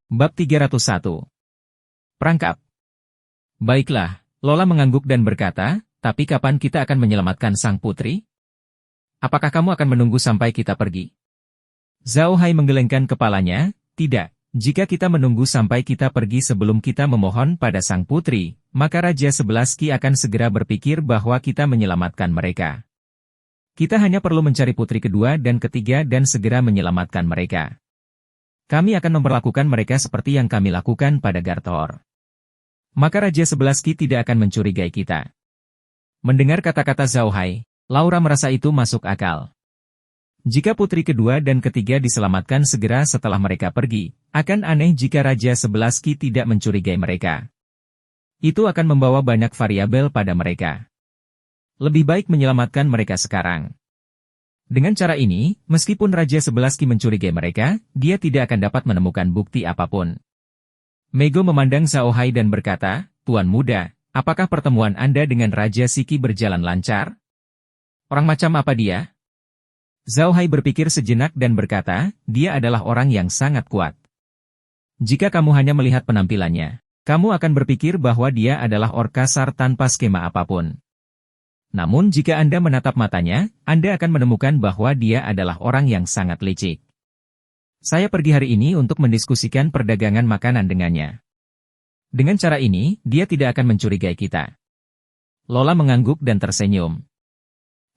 Bab 301. Perangkap. Baiklah, Lola mengangguk dan berkata, tapi kapan kita akan menyelamatkan sang putri? Apakah kamu akan menunggu sampai kita pergi? Zhao Hai menggelengkan kepalanya, tidak. Jika kita menunggu sampai kita pergi sebelum kita memohon pada sang putri, maka Raja 11 Qi akan segera berpikir bahwa kita menyelamatkan mereka. Kita hanya perlu mencari putri kedua dan ketiga dan segera menyelamatkan mereka. Kami akan memperlakukan mereka seperti yang kami lakukan pada Garthor. Maka Raja 11 Qi tidak akan mencurigai kita. Mendengar kata-kata Zhao Hai, Laura merasa itu masuk akal. Jika putri kedua dan ketiga diselamatkan segera setelah mereka pergi, akan aneh jika Raja 11 Qi tidak mencurigai mereka. Itu akan membawa banyak variabel pada mereka. Lebih baik menyelamatkan mereka sekarang. Dengan cara ini, meskipun Raja 11 Qi mencurigai mereka, dia tidak akan dapat menemukan bukti apapun. Mego memandang Zhao Hai dan berkata, Tuan Muda, apakah pertemuan Anda dengan Raja Siki berjalan lancar? Orang macam apa dia? Zhao Hai berpikir sejenak dan berkata, dia adalah orang yang sangat kuat. Jika kamu hanya melihat penampilannya, kamu akan berpikir bahwa dia adalah orc kasar tanpa skema apapun. Namun jika Anda menatap matanya, Anda akan menemukan bahwa dia adalah orang yang sangat licik. Saya pergi hari ini untuk mendiskusikan perdagangan makanan dengannya. Dengan cara ini, dia tidak akan mencurigai kita. Lola mengangguk dan tersenyum.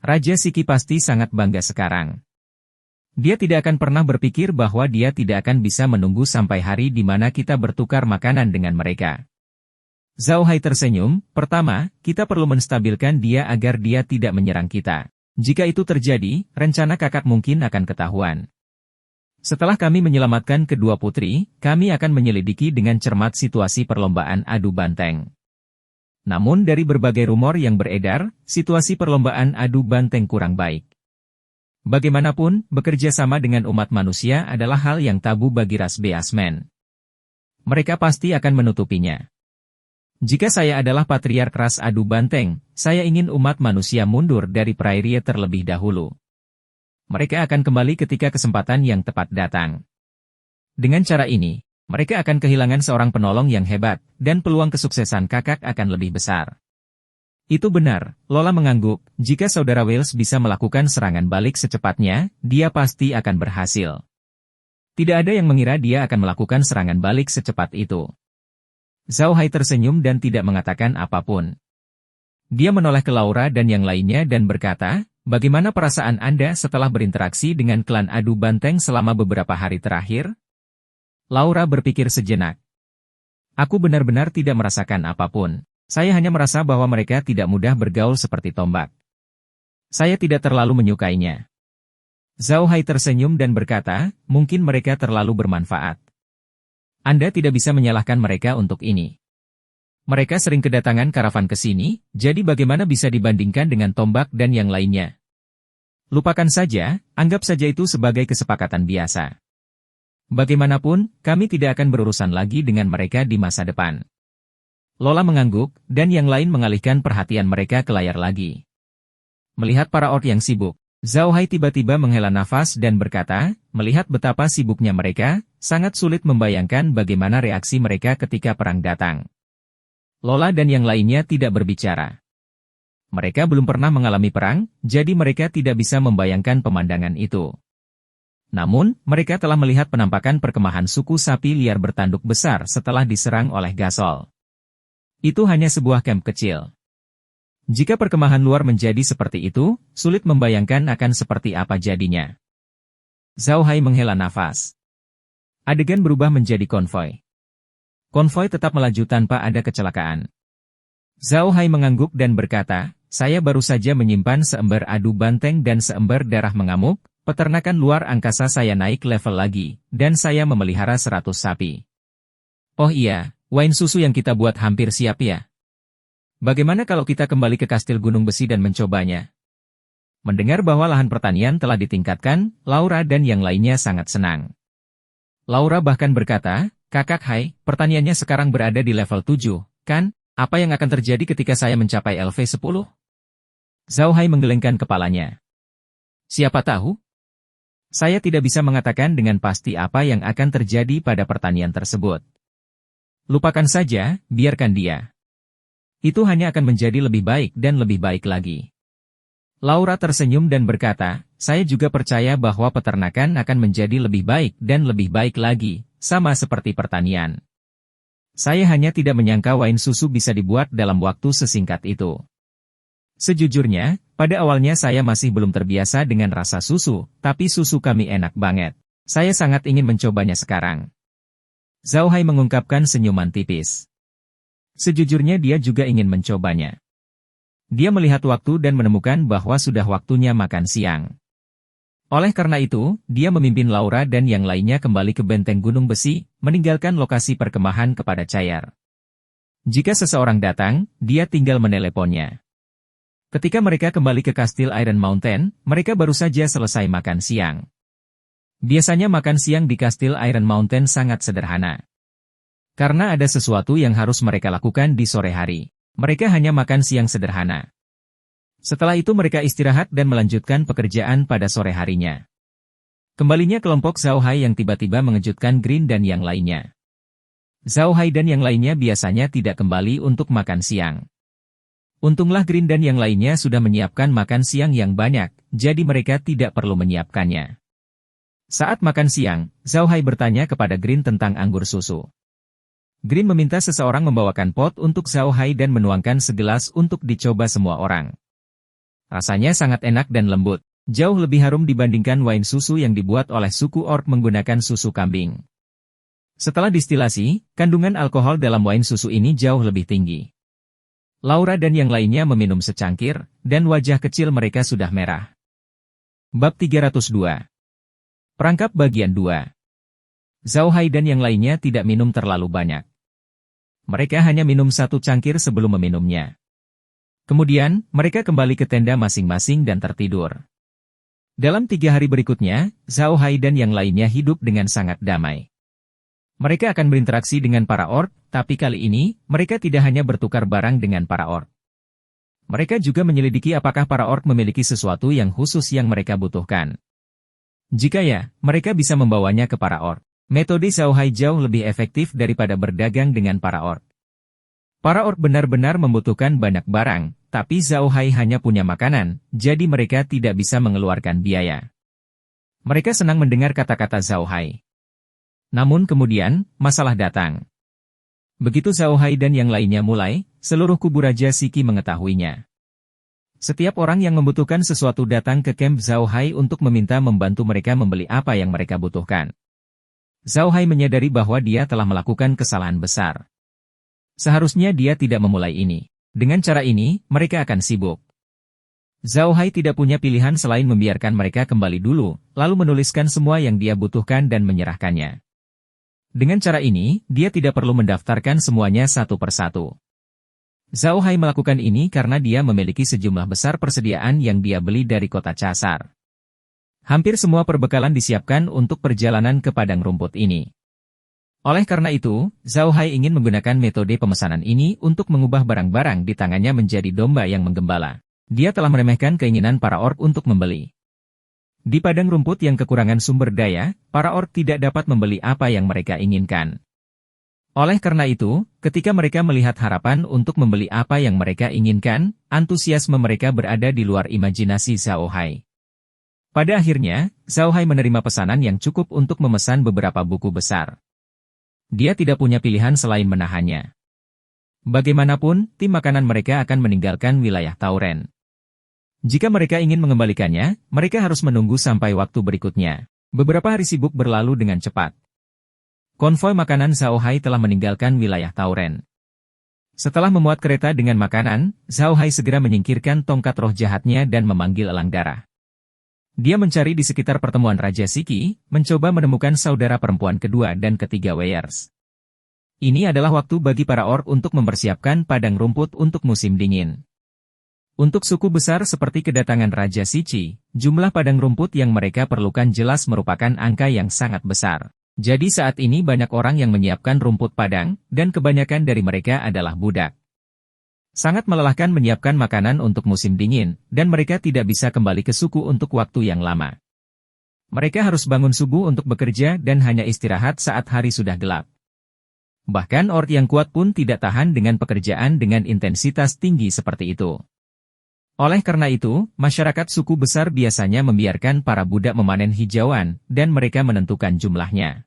Raja Siki pasti sangat bangga sekarang. Dia tidak akan pernah berpikir bahwa dia tidak akan bisa menunggu sampai hari di mana kita bertukar makanan dengan mereka. Zhao Hai tersenyum, pertama, kita perlu menstabilkan dia agar dia tidak menyerang kita. Jika itu terjadi, rencana kakak mungkin akan ketahuan. Setelah kami menyelamatkan kedua putri, kami akan menyelidiki dengan cermat situasi perlombaan adu banteng. Namun dari berbagai rumor yang beredar, situasi perlombaan adu banteng kurang baik. Bagaimanapun, bekerja sama dengan umat manusia adalah hal yang tabu bagi ras Beastmen. Mereka pasti akan menutupinya. Jika saya adalah patriark ras adu banteng, saya ingin umat manusia mundur dari Prairie terlebih dahulu. Mereka akan kembali ketika kesempatan yang tepat datang. Dengan cara ini, mereka akan kehilangan seorang penolong yang hebat, dan peluang kesuksesan kakak akan lebih besar. Itu benar, Lola mengangguk, jika saudara Wales bisa melakukan serangan balik secepatnya, dia pasti akan berhasil. Tidak ada yang mengira dia akan melakukan serangan balik secepat itu. Zhao Hai tersenyum dan tidak mengatakan apapun. Dia menoleh ke Laura dan yang lainnya dan berkata, bagaimana perasaan Anda setelah berinteraksi dengan klan adu banteng selama beberapa hari terakhir? Laura berpikir sejenak. Aku benar-benar tidak merasakan apapun. Saya hanya merasa bahwa mereka tidak mudah bergaul seperti tombak. Saya tidak terlalu menyukainya. Zhao Hai tersenyum dan berkata, mungkin mereka terlalu bermanfaat. Anda tidak bisa menyalahkan mereka untuk ini. Mereka sering kedatangan karavan ke sini, jadi bagaimana bisa dibandingkan dengan tombak dan yang lainnya? Lupakan saja, anggap saja itu sebagai kesepakatan biasa. Bagaimanapun, kami tidak akan berurusan lagi dengan mereka di masa depan. Lola mengangguk, dan yang lain mengalihkan perhatian mereka ke layar lagi. Melihat para orc yang sibuk, Zhao Hai tiba-tiba menghela nafas dan berkata, melihat betapa sibuknya mereka, sangat sulit membayangkan bagaimana reaksi mereka ketika perang datang. Lola dan yang lainnya tidak berbicara. Mereka belum pernah mengalami perang, jadi mereka tidak bisa membayangkan pemandangan itu. Namun, mereka telah melihat penampakan perkemahan suku sapi liar bertanduk besar setelah diserang oleh Gasol. Itu hanya sebuah kamp kecil. Jika perkemahan luar menjadi seperti itu, sulit membayangkan akan seperti apa jadinya. Zhao Hai menghela nafas. Adegan berubah menjadi konvoi. Konvoi tetap melaju tanpa ada kecelakaan. Zhao Hai mengangguk dan berkata, saya baru saja menyimpan seember adu banteng dan seember darah mengamuk, peternakan luar angkasa saya naik level lagi, dan saya memelihara 100 sapi. Oh iya, wain susu yang kita buat hampir siap ya. Bagaimana kalau kita kembali ke kastil Gunung Besi dan mencobanya? Mendengar bahwa lahan pertanian telah ditingkatkan, Laura dan yang lainnya sangat senang. Laura bahkan berkata, kakak Hai, pertaniannya sekarang berada di level 7, kan? Apa yang akan terjadi ketika saya mencapai LV10? Zhao Hai menggelengkan kepalanya. Siapa tahu? Saya tidak bisa mengatakan dengan pasti apa yang akan terjadi pada pertanian tersebut. Lupakan saja, biarkan dia. Itu hanya akan menjadi lebih baik dan lebih baik lagi. Laura tersenyum dan berkata, saya juga percaya bahwa peternakan akan menjadi lebih baik dan lebih baik lagi, sama seperti pertanian. Saya hanya tidak menyangka wain susu bisa dibuat dalam waktu sesingkat itu. Sejujurnya, pada awalnya saya masih belum terbiasa dengan rasa susu, tapi susu kami enak banget. Saya sangat ingin mencobanya sekarang. Zhao Hai mengungkapkan senyuman tipis. Sejujurnya dia juga ingin mencobanya. Dia melihat waktu dan menemukan bahwa sudah waktunya makan siang. Oleh karena itu, dia memimpin Laura dan yang lainnya kembali ke benteng Gunung Besi, meninggalkan lokasi perkemahan kepada Chayar. Jika seseorang datang, dia tinggal meneleponnya. Ketika mereka kembali ke Kastil Iron Mountain, mereka baru saja selesai makan siang. Biasanya makan siang di Kastil Iron Mountain sangat sederhana. Karena ada sesuatu yang harus mereka lakukan di sore hari. Mereka hanya makan siang sederhana. Setelah itu mereka istirahat dan melanjutkan pekerjaan pada sore harinya. Kembalinya kelompok Zhao Hai yang tiba-tiba mengejutkan Green dan yang lainnya. Zhao Hai dan yang lainnya biasanya tidak kembali untuk makan siang. Untunglah Green dan yang lainnya sudah menyiapkan makan siang yang banyak, jadi mereka tidak perlu menyiapkannya. Saat makan siang, Zhao Hai bertanya kepada Green tentang anggur susu. Green meminta seseorang membawakan pot untuk Zhao Hai dan menuangkan segelas untuk dicoba semua orang. Rasanya sangat enak dan lembut, jauh lebih harum dibandingkan wain susu yang dibuat oleh suku Orc menggunakan susu kambing. Setelah distilasi, kandungan alkohol dalam wain susu ini jauh lebih tinggi. Laura dan yang lainnya meminum secangkir, dan wajah kecil mereka sudah merah. Bab 302. Perangkap bagian 2. Zhao Hai dan yang lainnya tidak minum terlalu banyak. Mereka hanya minum 1 cangkir sebelum meminumnya. Kemudian, mereka kembali ke tenda masing-masing dan tertidur. Dalam 3 hari berikutnya, Zhao Hai dan yang lainnya hidup dengan sangat damai. Mereka akan berinteraksi dengan para orc, tapi kali ini, mereka tidak hanya bertukar barang dengan para orc. Mereka juga menyelidiki apakah para orc memiliki sesuatu yang khusus yang mereka butuhkan. Jika ya, mereka bisa membawanya ke para orc. Metode Zhao Hai jauh lebih efektif daripada berdagang dengan para orc. Para orc benar-benar membutuhkan banyak barang, tapi Zhao Hai hanya punya makanan, jadi mereka tidak bisa mengeluarkan biaya. Mereka senang mendengar kata-kata Zhao Hai. Namun kemudian, masalah datang. Begitu Zhao Hai dan yang lainnya mulai, seluruh kubu Raja Shiki mengetahuinya. Setiap orang yang membutuhkan sesuatu datang ke kamp Zhao Hai untuk meminta membantu mereka membeli apa yang mereka butuhkan. Zhao Hai menyadari bahwa dia telah melakukan kesalahan besar. Seharusnya dia tidak memulai ini. Dengan cara ini, mereka akan sibuk. Zhao Hai tidak punya pilihan selain membiarkan mereka kembali dulu, lalu menuliskan semua yang dia butuhkan dan menyerahkannya. Dengan cara ini, dia tidak perlu mendaftarkan semuanya satu persatu. Zhao Hai melakukan ini karena dia memiliki sejumlah besar persediaan yang dia beli dari kota Casar. Hampir semua perbekalan disiapkan untuk perjalanan ke padang rumput ini. Oleh karena itu, Zhao Hai ingin menggunakan metode pemesanan ini untuk mengubah barang-barang di tangannya menjadi domba yang menggembala. Dia telah meremehkan keinginan para orc untuk membeli. Di padang rumput yang kekurangan sumber daya, para orc tidak dapat membeli apa yang mereka inginkan. Oleh karena itu, ketika mereka melihat harapan untuk membeli apa yang mereka inginkan, antusiasme mereka berada di luar imajinasi Zhao Hai. Pada akhirnya, Zhao Hai menerima pesanan yang cukup untuk memesan beberapa buku besar. Dia tidak punya pilihan selain menahannya. Bagaimanapun, tim makanan mereka akan meninggalkan wilayah Tauren. Jika mereka ingin mengembalikannya, mereka harus menunggu sampai waktu berikutnya. Beberapa hari sibuk berlalu dengan cepat. Konvoi makanan Zhao Hai telah meninggalkan wilayah Tauren. Setelah memuat kereta dengan makanan, Zhao Hai segera menyingkirkan tongkat roh jahatnya dan memanggil elang darah. Dia mencari di sekitar pertemuan Raja Shiki, mencoba menemukan saudara perempuan kedua dan ketiga Weirs. Ini adalah waktu bagi para orc untuk mempersiapkan padang rumput untuk musim dingin. Untuk suku besar seperti kedatangan Raja Shiki, jumlah padang rumput yang mereka perlukan jelas merupakan angka yang sangat besar. Jadi saat ini banyak orang yang menyiapkan rumput padang, dan kebanyakan dari mereka adalah budak. Sangat melelahkan menyiapkan makanan untuk musim dingin, dan mereka tidak bisa kembali ke suku untuk waktu yang lama. Mereka harus bangun subuh untuk bekerja dan hanya istirahat saat hari sudah gelap. Bahkan orang yang kuat pun tidak tahan dengan pekerjaan dengan intensitas tinggi seperti itu. Oleh karena itu, masyarakat suku besar biasanya membiarkan para budak memanen hijauan, dan mereka menentukan jumlahnya.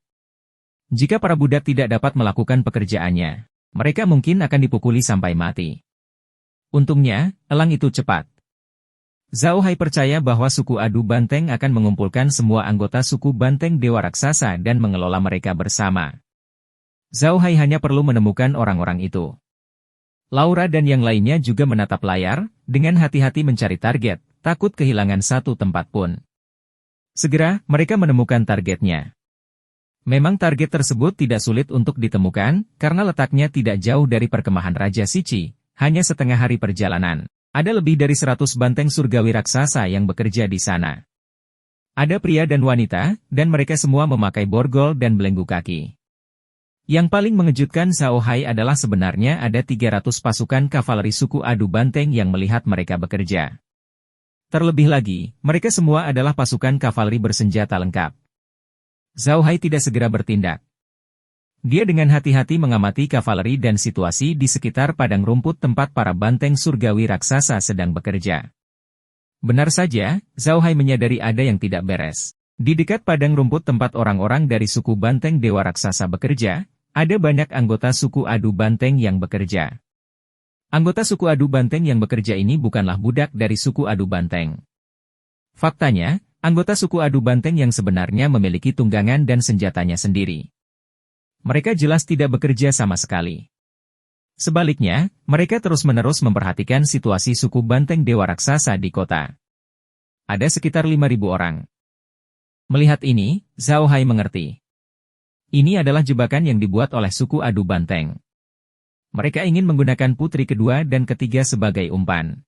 Jika para budak tidak dapat melakukan pekerjaannya, mereka mungkin akan dipukuli sampai mati. Untungnya, elang itu cepat. Zhao Hai percaya bahwa suku Adu Banteng akan mengumpulkan semua anggota suku Banteng Dewa Raksasa dan mengelola mereka bersama. Zhao Hai hanya perlu menemukan orang-orang itu. Laura dan yang lainnya juga menatap layar, dengan hati-hati mencari target, takut kehilangan satu tempat pun. Segera, mereka menemukan targetnya. Memang target tersebut tidak sulit untuk ditemukan, karena letaknya tidak jauh dari perkemahan Raja Sici, hanya setengah hari perjalanan. Ada lebih dari 100 banteng surgawi raksasa yang bekerja di sana. Ada pria dan wanita, dan mereka semua memakai borgol dan belenggu kaki. Yang paling mengejutkan Zhao Hai adalah sebenarnya ada 300 pasukan kavaleri suku Adu Banteng yang melihat mereka bekerja. Terlebih lagi, mereka semua adalah pasukan kavaleri bersenjata lengkap. Zhao Hai tidak segera bertindak. Dia dengan hati-hati mengamati kavaleri dan situasi di sekitar padang rumput tempat para banteng surgawi raksasa sedang bekerja. Benar saja, Zhao Hai menyadari ada yang tidak beres. Di dekat padang rumput tempat orang-orang dari suku banteng dewa raksasa bekerja, ada banyak anggota suku Adu Banteng yang bekerja. Anggota suku Adu Banteng yang bekerja ini bukanlah budak dari suku Adu Banteng. Faktanya, anggota suku Adu Banteng yang sebenarnya memiliki tunggangan dan senjatanya sendiri. Mereka jelas tidak bekerja sama sekali. Sebaliknya, mereka terus-menerus memperhatikan situasi suku Banteng Dewa Raksasa di kota. Ada sekitar 5.000 orang. Melihat ini, Zhao Hai mengerti. Ini adalah jebakan yang dibuat oleh suku Adu Banteng. Mereka ingin menggunakan putri kedua dan ketiga sebagai umpan.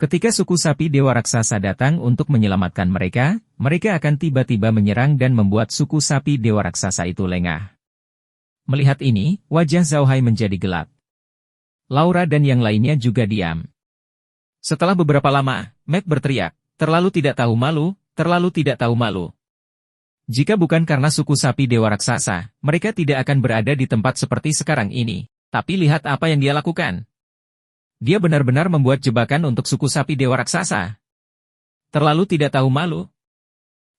Ketika suku sapi Dewa Raksasa datang untuk menyelamatkan mereka, mereka akan tiba-tiba menyerang dan membuat suku sapi Dewa Raksasa itu lengah. Melihat ini, wajah Zhao Hai menjadi gelap. Laura dan yang lainnya juga diam. Setelah beberapa lama, Matt berteriak, terlalu tidak tahu malu, terlalu tidak tahu malu. Jika bukan karena suku sapi Dewa Raksasa, mereka tidak akan berada di tempat seperti sekarang ini. Tapi lihat apa yang dia lakukan. Dia benar-benar membuat jebakan untuk suku sapi Dewa Raksasa. Terlalu tidak tahu malu.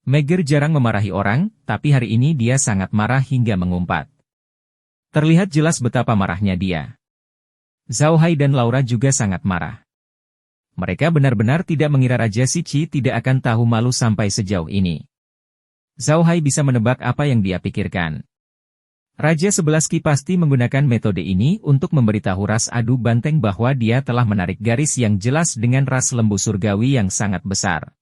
Meger jarang memarahi orang, tapi hari ini dia sangat marah hingga mengumpat. Terlihat jelas betapa marahnya dia. Zhao Hai dan Laura juga sangat marah. Mereka benar-benar tidak mengira Raja Sici tidak akan tahu malu sampai sejauh ini. Zhao Hai bisa menebak apa yang dia pikirkan. Raja 11 Ki pasti menggunakan metode ini untuk memberitahu ras Adu Banteng bahwa dia telah menarik garis yang jelas dengan ras lembu surgawi yang sangat besar.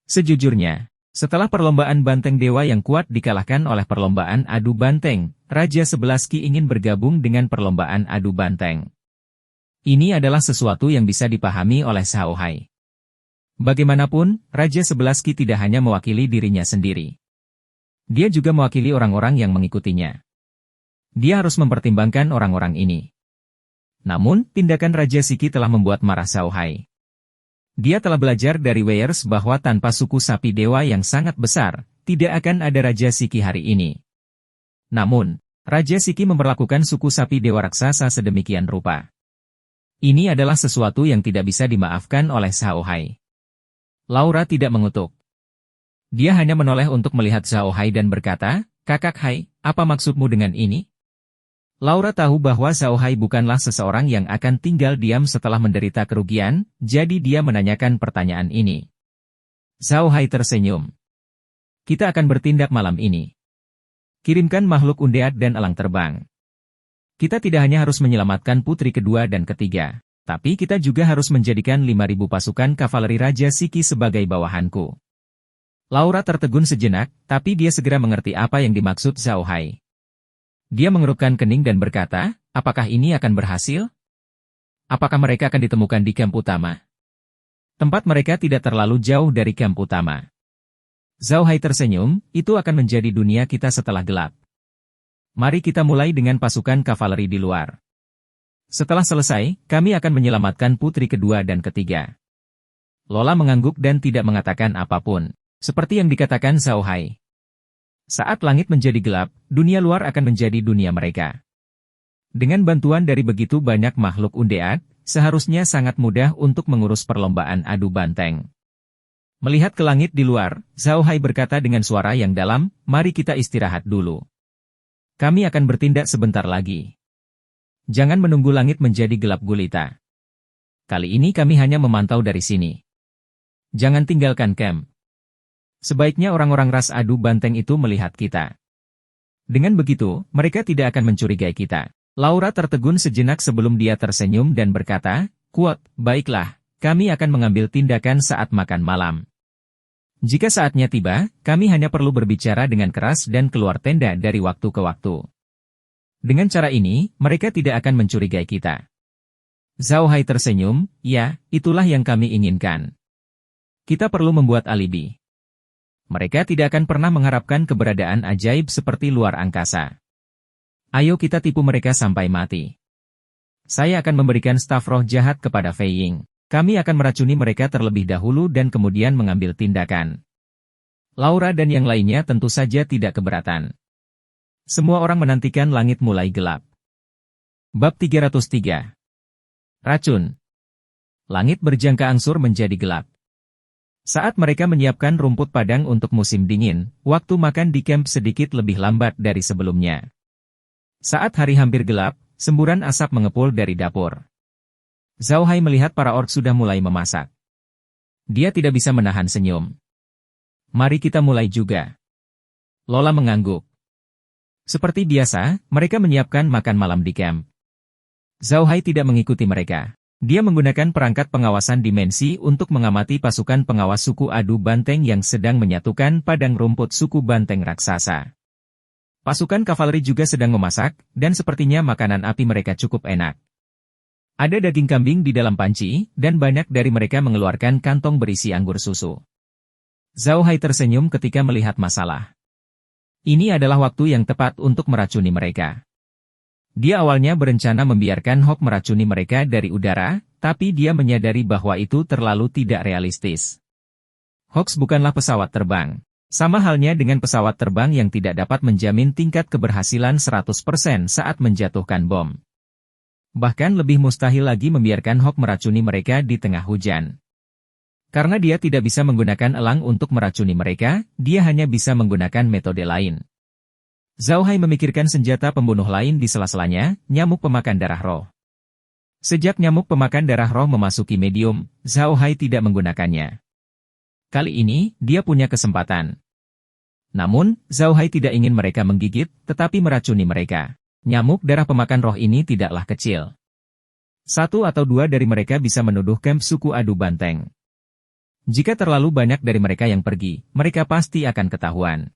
Sejujurnya, setelah perlombaan Banteng Dewa yang kuat dikalahkan oleh perlombaan Adu Banteng, Raja 11 Ki ingin bergabung dengan perlombaan Adu Banteng. Ini adalah sesuatu yang bisa dipahami oleh Zhao Hai. Bagaimanapun, Raja 11 Ki tidak hanya mewakili dirinya sendiri. Dia juga mewakili orang-orang yang mengikutinya. Dia harus mempertimbangkan orang-orang ini. Namun, tindakan Raja Siki telah membuat marah Zhao Hai. Dia telah belajar dari Weiers bahwa tanpa suku sapi dewa yang sangat besar, tidak akan ada Raja Siki hari ini. Namun, Raja Siki memperlakukan suku sapi dewa raksasa sedemikian rupa. Ini adalah sesuatu yang tidak bisa dimaafkan oleh Zhao Hai. Laura tidak mengutuk. Dia hanya menoleh untuk melihat Zhao Hai dan berkata, "Kakak Hai, apa maksudmu dengan ini?" Laura tahu bahwa Zhao Hai bukanlah seseorang yang akan tinggal diam setelah menderita kerugian, jadi dia menanyakan pertanyaan ini. Zhao Hai tersenyum. "Kita akan bertindak malam ini. Kirimkan makhluk undead dan elang terbang. Kita tidak hanya harus menyelamatkan putri kedua dan ketiga, tapi kita juga harus menjadikan 5.000 pasukan kavaleri Raja Siki sebagai bawahanku." Laura tertegun sejenak, tapi dia segera mengerti apa yang dimaksud Zhao Hai. Dia mengerutkan kening dan berkata, apakah ini akan berhasil? Apakah mereka akan ditemukan di kamp utama? Tempat mereka tidak terlalu jauh dari kamp utama. Zhao Hai tersenyum, itu akan menjadi dunia kita setelah gelap. Mari kita mulai dengan pasukan kavaleri di luar. Setelah selesai, kami akan menyelamatkan putri kedua dan ketiga. Lola mengangguk dan tidak mengatakan apapun. Seperti yang dikatakan Zhao Hai. Saat langit menjadi gelap, dunia luar akan menjadi dunia mereka. Dengan bantuan dari begitu banyak makhluk undead, seharusnya sangat mudah untuk mengurus perlombaan adu banteng. Melihat ke langit di luar, Zhao Hai berkata dengan suara yang dalam, "Mari kita istirahat dulu. Kami akan bertindak sebentar lagi. Jangan menunggu langit menjadi gelap gulita. Kali ini kami hanya memantau dari sini. Jangan tinggalkan camp. Sebaiknya orang-orang ras adu banteng itu melihat kita. Dengan begitu, mereka tidak akan mencurigai kita." Laura tertegun sejenak sebelum dia tersenyum dan berkata, "Kuat, baiklah, kami akan mengambil tindakan saat makan malam. Jika saatnya tiba, kami hanya perlu berbicara dengan keras dan keluar tenda dari waktu ke waktu. Dengan cara ini, mereka tidak akan mencurigai kita." Zhao Hai tersenyum, "Ya, itulah yang kami inginkan. Kita perlu membuat alibi. Mereka tidak akan pernah mengharapkan keberadaan ajaib seperti luar angkasa. Ayo kita tipu mereka sampai mati. Saya akan memberikan staf roh jahat kepada Fei Ying. Kami akan meracuni mereka terlebih dahulu dan kemudian mengambil tindakan." Laura dan yang lainnya tentu saja tidak keberatan. Semua orang menantikan langit mulai gelap. Bab 303. Racun. Langit berjangka angsur menjadi gelap. Saat mereka menyiapkan rumput padang untuk musim dingin, waktu makan di camp sedikit lebih lambat dari sebelumnya. Saat hari hampir gelap, semburan asap mengepul dari dapur. Zhao Hai melihat para orc sudah mulai memasak. Dia tidak bisa menahan senyum. "Mari kita mulai juga." Lola mengangguk. Seperti biasa, mereka menyiapkan makan malam di camp. Zhao Hai tidak mengikuti mereka. Dia menggunakan perangkat pengawasan dimensi untuk mengamati pasukan pengawas suku adu banteng yang sedang menyatukan padang rumput suku banteng raksasa. Pasukan kavaleri juga sedang memasak, dan sepertinya makanan api mereka cukup enak. Ada daging kambing di dalam panci, dan banyak dari mereka mengeluarkan kantong berisi anggur susu. Zhao Hai tersenyum ketika melihat masalah. Ini adalah waktu yang tepat untuk meracuni mereka. Dia awalnya berencana membiarkan Hawk meracuni mereka dari udara, tapi dia menyadari bahwa itu terlalu tidak realistis. Hawks bukanlah pesawat terbang. Sama halnya dengan pesawat terbang yang tidak dapat menjamin tingkat keberhasilan 100% saat menjatuhkan bom. Bahkan lebih mustahil lagi membiarkan Hawk meracuni mereka di tengah hujan. Karena dia tidak bisa menggunakan elang untuk meracuni mereka, dia hanya bisa menggunakan metode lain. Zhao Hai memikirkan senjata pembunuh lain di sela-selanya, nyamuk pemakan darah roh. Sejak nyamuk pemakan darah roh memasuki medium, Zhao Hai tidak menggunakannya. Kali ini, dia punya kesempatan. Namun, Zhao Hai tidak ingin mereka menggigit, tetapi meracuni mereka. Nyamuk darah pemakan roh ini tidaklah kecil. 1 atau 2 dari mereka bisa menuduh camp suku adu banteng. Jika terlalu banyak dari mereka yang pergi, mereka pasti akan ketahuan.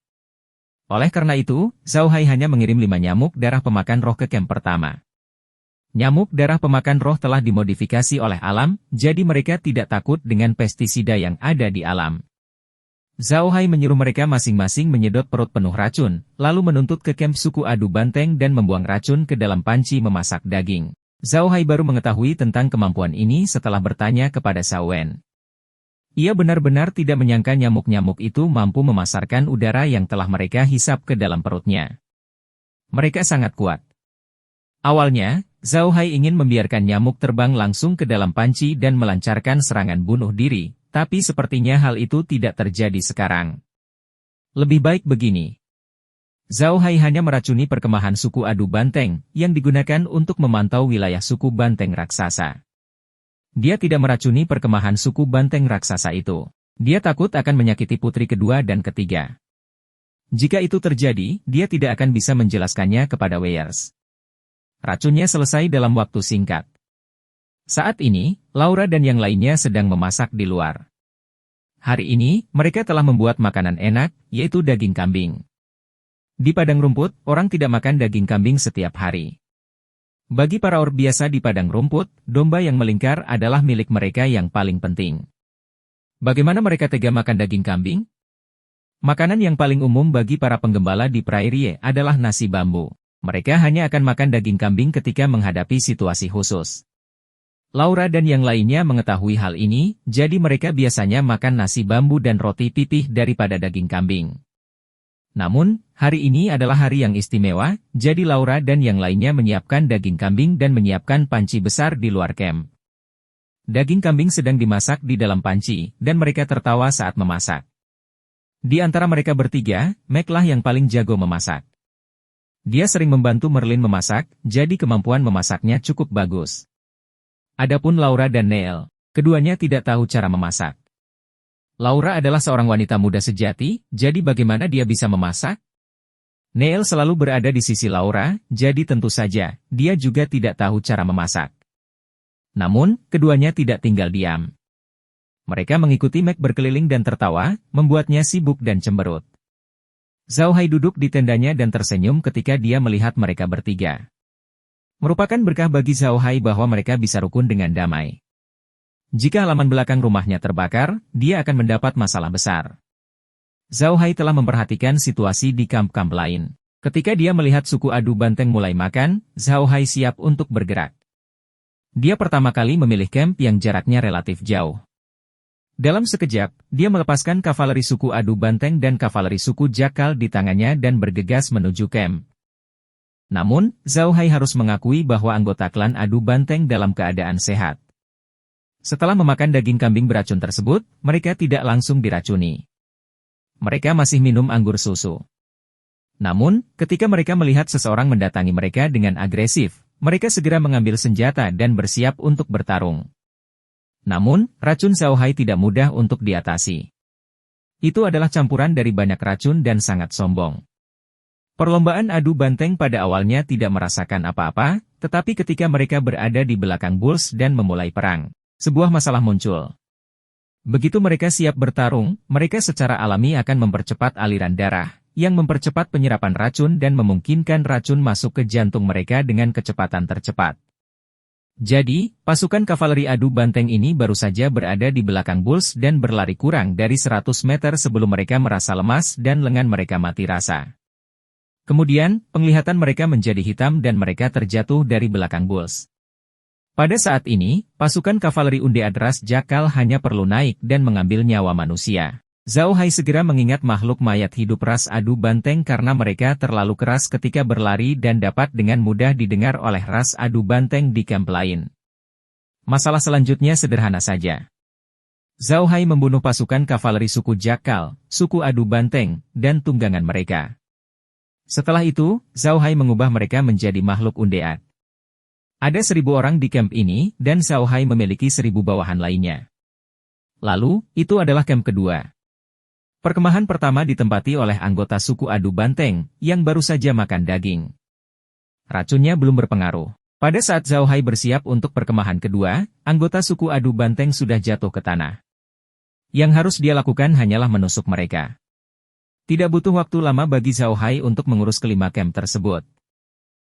Oleh karena itu, Zhao Hai hanya mengirim 5 nyamuk darah pemakan roh ke camp pertama. Nyamuk darah pemakan roh telah dimodifikasi oleh alam, jadi mereka tidak takut dengan pestisida yang ada di alam. Zhao Hai menyuruh mereka masing-masing menyedot perut penuh racun, lalu menuntut ke camp suku adu banteng dan membuang racun ke dalam panci memasak daging. Zhao Hai baru mengetahui tentang kemampuan ini setelah bertanya kepada Xiao Wen. Ia benar-benar tidak menyangka nyamuk-nyamuk itu mampu memasarkan udara yang telah mereka hisap ke dalam perutnya. Mereka sangat kuat. Awalnya, Zhao Hai ingin membiarkan nyamuk terbang langsung ke dalam panci dan melancarkan serangan bunuh diri, tapi sepertinya hal itu tidak terjadi sekarang. Lebih baik begini. Zhao Hai hanya meracuni perkemahan suku adu banteng, yang digunakan untuk memantau wilayah suku banteng raksasa. Dia tidak meracuni perkemahan suku banteng raksasa itu. Dia takut akan menyakiti putri kedua dan ketiga. Jika itu terjadi, dia tidak akan bisa menjelaskannya kepada Weiers. Racunnya selesai dalam waktu singkat. Saat ini, Laura dan yang lainnya sedang memasak di luar. Hari ini, mereka telah membuat makanan enak, yaitu daging kambing. Di padang rumput, orang tidak makan daging kambing setiap hari. Bagi para orc biasa di padang rumput, domba yang melingkar adalah milik mereka yang paling penting. Bagaimana mereka tega makan daging kambing? Makanan yang paling umum bagi para penggembala di Prairie adalah nasi bambu. Mereka hanya akan makan daging kambing ketika menghadapi situasi khusus. Laura dan yang lainnya mengetahui hal ini, jadi mereka biasanya makan nasi bambu dan roti pipih daripada daging kambing. Namun, hari ini adalah hari yang istimewa, jadi Laura dan yang lainnya menyiapkan daging kambing dan menyiapkan panci besar di luar camp. Daging kambing sedang dimasak di dalam panci, dan mereka tertawa saat memasak. Di antara mereka bertiga, Meg lah yang paling jago memasak. Dia sering membantu Merlin memasak, jadi kemampuan memasaknya cukup bagus. Adapun Laura dan Neil, keduanya tidak tahu cara memasak. Laura adalah seorang wanita muda sejati, jadi bagaimana dia bisa memasak? Neil selalu berada di sisi Laura, jadi tentu saja, dia juga tidak tahu cara memasak. Namun, keduanya tidak tinggal diam. Mereka mengikuti Meg berkeliling dan tertawa, membuatnya sibuk dan cemberut. Zhao Hai duduk di tendanya dan tersenyum ketika dia melihat mereka bertiga. Merupakan berkah bagi Zhao Hai bahwa mereka bisa rukun dengan damai. Jika halaman belakang rumahnya terbakar, dia akan mendapat masalah besar. Zhao Hai telah memperhatikan situasi di kamp-kamp lain. Ketika dia melihat suku adu banteng mulai makan, Zhao Hai siap untuk bergerak. Dia pertama kali memilih camp yang jaraknya relatif jauh. Dalam sekejap, dia melepaskan kavaleri suku adu banteng dan kavaleri suku jakal di tangannya dan bergegas menuju camp. Namun, Zhao Hai harus mengakui bahwa anggota klan adu banteng dalam keadaan sehat. Setelah memakan daging kambing beracun tersebut, mereka tidak langsung diracuni. Mereka masih minum anggur susu. Namun, ketika mereka melihat seseorang mendatangi mereka dengan agresif, mereka segera mengambil senjata dan bersiap untuk bertarung. Namun, racun Zhao Hai tidak mudah untuk diatasi. Itu adalah campuran dari banyak racun dan sangat sombong. Perlombaan adu banteng pada awalnya tidak merasakan apa-apa, tetapi ketika mereka berada di belakang Bulls dan memulai perang, sebuah masalah muncul. Begitu mereka siap bertarung, mereka secara alami akan mempercepat aliran darah, yang mempercepat penyerapan racun dan memungkinkan racun masuk ke jantung mereka dengan kecepatan tercepat. Jadi, pasukan kavaleri adu banteng ini baru saja berada di belakang Bulls dan berlari kurang dari 100 meter sebelum mereka merasa lemas dan lengan mereka mati rasa. Kemudian, penglihatan mereka menjadi hitam dan mereka terjatuh dari belakang Bulls. Pada saat ini, pasukan kavaleri undead ras jakal hanya perlu naik dan mengambil nyawa manusia. Zhao Hai segera mengingat makhluk mayat hidup ras adu banteng karena mereka terlalu keras ketika berlari dan dapat dengan mudah didengar oleh ras adu banteng di camp lain. Masalah selanjutnya sederhana saja. Zhao Hai membunuh pasukan kavaleri suku jakal, suku adu banteng, dan tunggangan mereka. Setelah itu, Zhao Hai mengubah mereka menjadi makhluk undead. Ada 1000 orang di camp ini, dan Zhao Hai memiliki 1000 bawahan lainnya. Lalu, itu adalah camp kedua. Perkemahan pertama ditempati oleh anggota suku adu banteng, yang baru saja makan daging. Racunnya belum berpengaruh. Pada saat Zhao Hai bersiap untuk perkemahan kedua, anggota suku adu banteng sudah jatuh ke tanah. Yang harus dia lakukan hanyalah menusuk mereka. Tidak butuh waktu lama bagi Zhao Hai untuk mengurus kelima camp tersebut.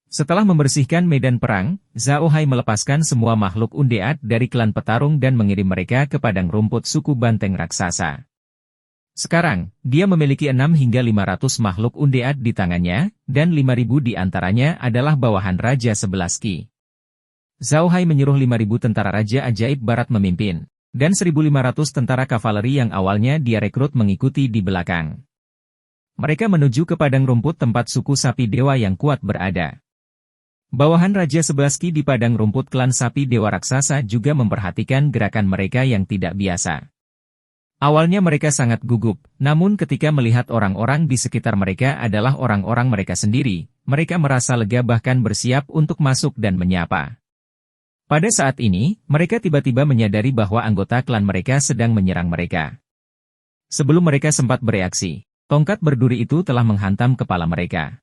Setelah membersihkan medan perang, Zhao Hai melepaskan semua makhluk undead dari klan petarung dan mengirim mereka ke padang rumput suku banteng raksasa. Sekarang, dia memiliki 6 hingga 500 makhluk undead di tangannya, dan 5.000 di antaranya adalah bawahan Raja 11 Ki. Zhao Hai menyuruh 5.000 tentara Raja Ajaib Barat memimpin, dan 1.500 tentara kavaleri yang awalnya dia rekrut mengikuti di belakang. Mereka menuju ke padang rumput tempat suku sapi dewa yang kuat berada. Bawahan Raja 11 Ki di padang rumput klan sapi dewa raksasa juga memperhatikan gerakan mereka yang tidak biasa. Awalnya mereka sangat gugup, namun ketika melihat orang-orang di sekitar mereka adalah orang-orang mereka sendiri, mereka merasa lega bahkan bersiap untuk masuk dan menyapa. Pada saat ini, mereka tiba-tiba menyadari bahwa anggota klan mereka sedang menyerang mereka. Sebelum mereka sempat bereaksi, tongkat berduri itu telah menghantam kepala mereka.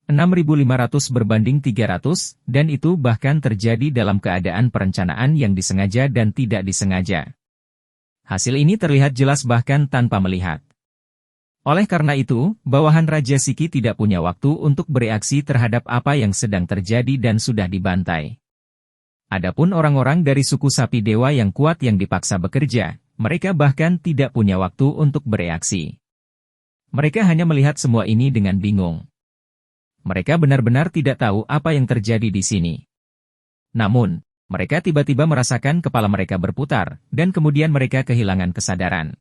6.500 berbanding 300, dan itu bahkan terjadi dalam keadaan perencanaan yang disengaja dan tidak disengaja. Hasil ini terlihat jelas bahkan tanpa melihat. Oleh karena itu, bawahan Raja Siki tidak punya waktu untuk bereaksi terhadap apa yang sedang terjadi dan sudah dibantai. Adapun orang-orang dari suku sapi dewa yang kuat yang dipaksa bekerja, mereka bahkan tidak punya waktu untuk bereaksi. Mereka hanya melihat semua ini dengan bingung. Mereka benar-benar tidak tahu apa yang terjadi di sini. Namun, Mereka tiba-tiba merasakan kepala mereka berputar, dan kemudian mereka kehilangan kesadaran.